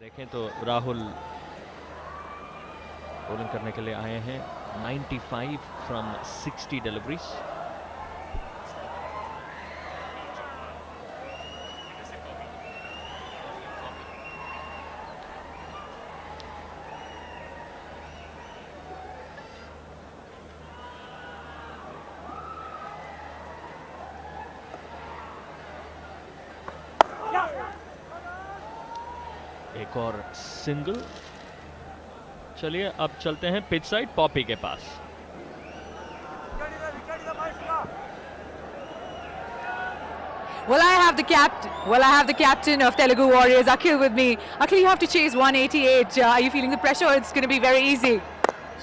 देखें तो राहुल बॉलिंग करने के लिए आए हैं 95 फ्रॉम 60 डिलीवरीज। एक और सिंगल। चलिए अब चलते हैं पिच साइड पॉपी के पास। Well, I have the captain of Telugu Warriors, Akhil, with me. Akhil, you have to chase 188. Are you feeling the pressure? It's going to be very easy.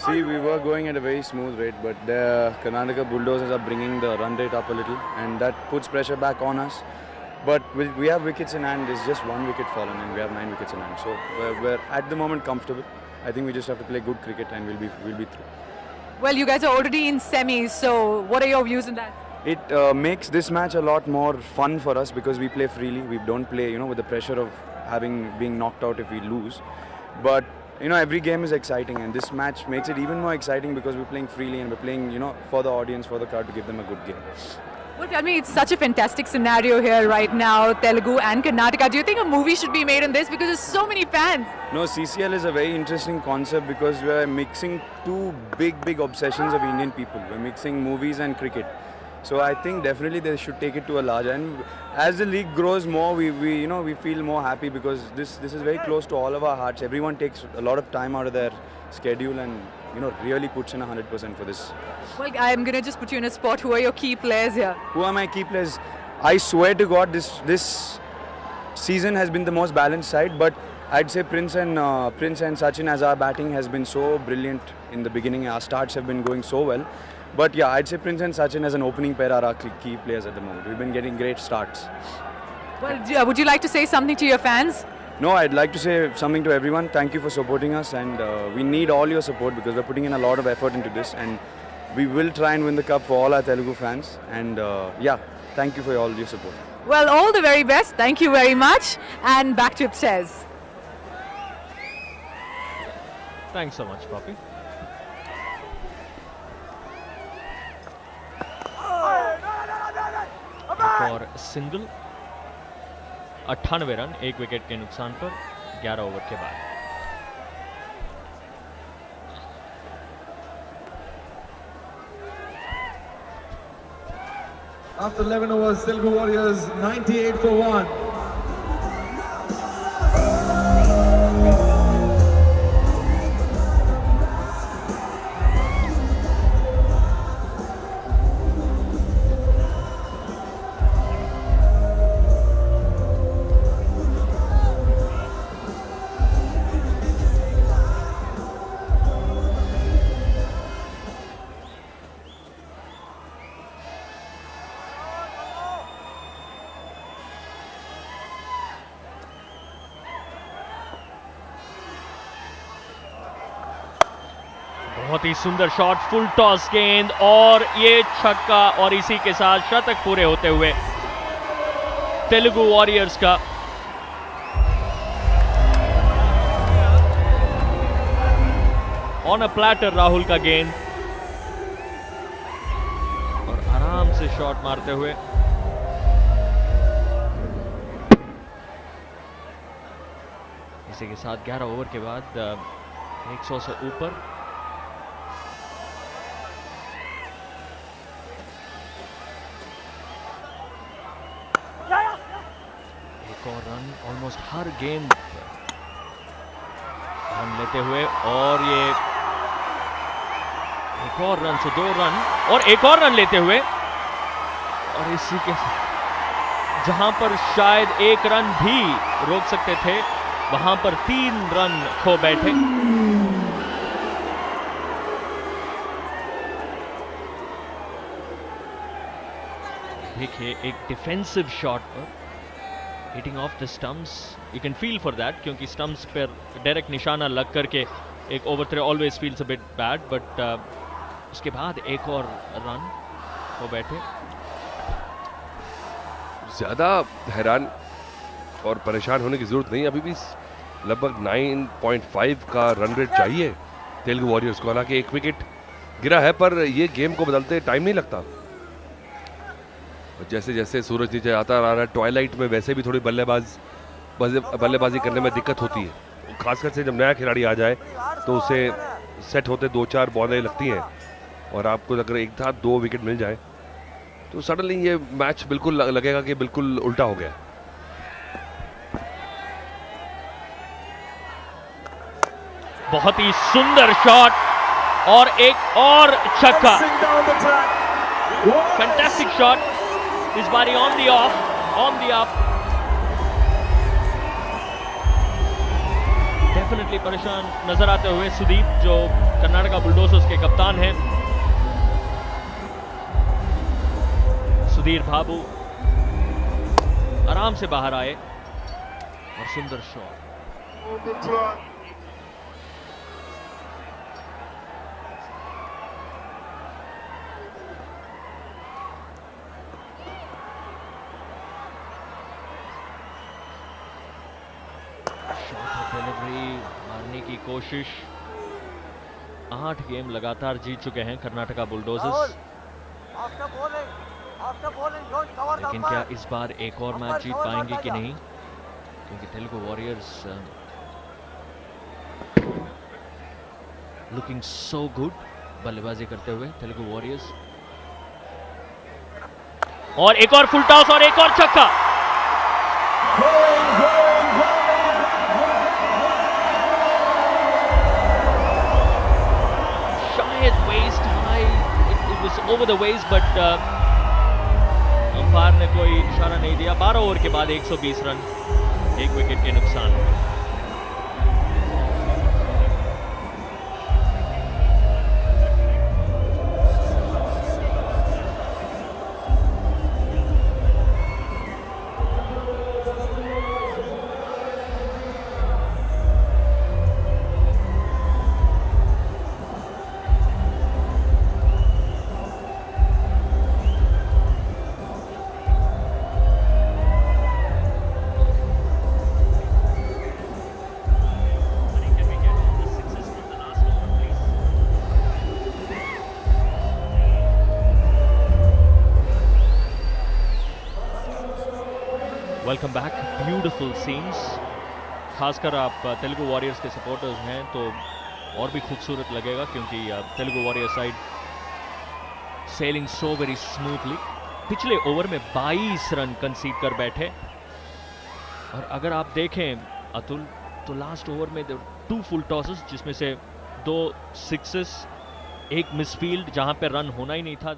See, we were going at a very smooth rate, but the Karnataka Bulldozers are bringing the run rate up a little, and that puts pressure back on us. But we have wickets in hand. It's just one wicket fallen, and we have 9 wickets in hand. So we're at the moment comfortable. I think we just have to play good cricket, and we'll be through. Well, you guys are already in semis, so what are your views on that? It makes this match a lot more fun for us because we play freely. We don't play, with the pressure of being knocked out if we lose. But every game is exciting, and this match makes it even more exciting because we're playing freely and we're playing, for the audience, for the crowd, to give them a good game. Well, tell me, it's such a fantastic scenario here right now, Telugu and Karnataka. Do you think a movie should be made on this because there's so many fans? No, CCL is a very interesting concept because we're mixing two big obsessions of Indian people. We're mixing movies and cricket. So I think definitely they should take it to a larger. And as the league grows more, we feel more happy because this is very close to all of our hearts. Everyone takes a lot of time out of their schedule and really puts in 100% for this. Well, I'm gonna just put you in a spot. Who are your key players here? Who are my key players? I swear to God, this season has been the most balanced side. But I'd say Prince and Sachin, as our batting has been so brilliant in the beginning. Our starts have been going so well. But yeah, I'd say Prince and Sachin as an opening pair are our key players at the moment. We've been getting great starts. Well, would you like to say something to your fans? No, I'd like to say something to everyone. Thank you for supporting us, and we need all your support because we're putting in a lot of effort into this, and we will try and win the cup for all our Telugu fans. And yeah, thank you for all your support. Well, all the very best. Thank you very much. And back to upstairs. Thanks so much, Poppy. और single 98 run 1 wicket के नुकसान पर 11 over के बाद। After 11 overs, Telugu Warriors 98 for 1. बहुत ही सुंदर shot, full toss गेंद और ये छक्का, और इसी के साथ शतक पूरे होते हुए तेलुगु वॉरियर्स का ऑन अ प्लेटर राहुल का गेंद, और आराम से शॉट मारते हुए इसी के साथ 11 ओवर के बाद 100 से ऊपर। और रन ऑलमोस्ट हर गेंद रन लेते हुए, और ये एक और रन से 2 रन और एक और रन लेते हुए, और इसी के जहां पर शायद 1 रन भी रोक सकते थे वहां पर 3 रन खो बैठे। देखिए एक डिफेंसिव शॉट पर hitting off the stumps, you can feel for that, क्योंकि स्टम्प्स पर डायरेक्ट निशाना लग करके एक overthrow always feels a bit bad, but उसके बाद एक और रन हो बैठे। ज़्यादा हैरान और परेशान होने की ज़रूरत नहीं, अभी भी लगभग 9.5 का रन रेट चाहिए तेलुगु वॉरियर्स को। हालांकि एक विकेट गिरा है पर ये गेम को बदलते टाइम नहीं लगता। जैसे जैसे सूरज नीचे आता रहा है ट्वाइलाइट में वैसे भी थोड़ी बल्लेबाजी करने में दिक्कत होती है, खासकर से जब नया खिलाड़ी आ जाए तो उसे सेट होते 2-4 बॉलें लगती हैं और आपको अगर एक था 2 विकेट मिल जाए तो सडनली ये मैच बिल्कुल लगेगा कि बिल्कुल उल्टा हो गया। बहुत ही सुंदर शॉट और एक और छक्का। फैंटास्टिक शॉट इस बारी ऑन दी ऑफ। डेफिनेटली परेशान नजर आते हुए सुदीप, जो कर्नाटका बुलडोजर्स के कप्तान हैं। सुधीर बाबू आराम से बाहर आए और सुंदर शॉट। डिलीवरी मारने की कोशिश। 8 गेम लगातार जीत चुके हैं कर्नाटका बुलडोजर्स, लेकिन क्या इस बार एक और मैच जीत पाएंगे कि नहीं, क्योंकि Telugu warriors looking so good बल्लेबाजी करते हुए तेलुगु वॉरियर्स। और एक और फुल टॉस और एक और छक्का। Over the ways but umpire ने कोई इशारा नहीं दिया। 12 ओवर के बाद 120 रन, 1 विकेट के नुकसान। Welcome back. ब्यूटीफुल सीन्स, खासकर आप तेलुगु वॉरियर्स के सपोर्टर्स हैं तो और भी खूबसूरत लगेगा, क्योंकि Telugu warrior side selling so very smoothly. पिछले ओवर में 22 रन कंसीड कर बैठे, और अगर आप देखें अतुल तो लास्ट ओवर में 2 फुल टॉसेस, जिसमें से 2 सिक्सेस, 1 मिसफील्ड जहां पे रन होना ही नहीं था।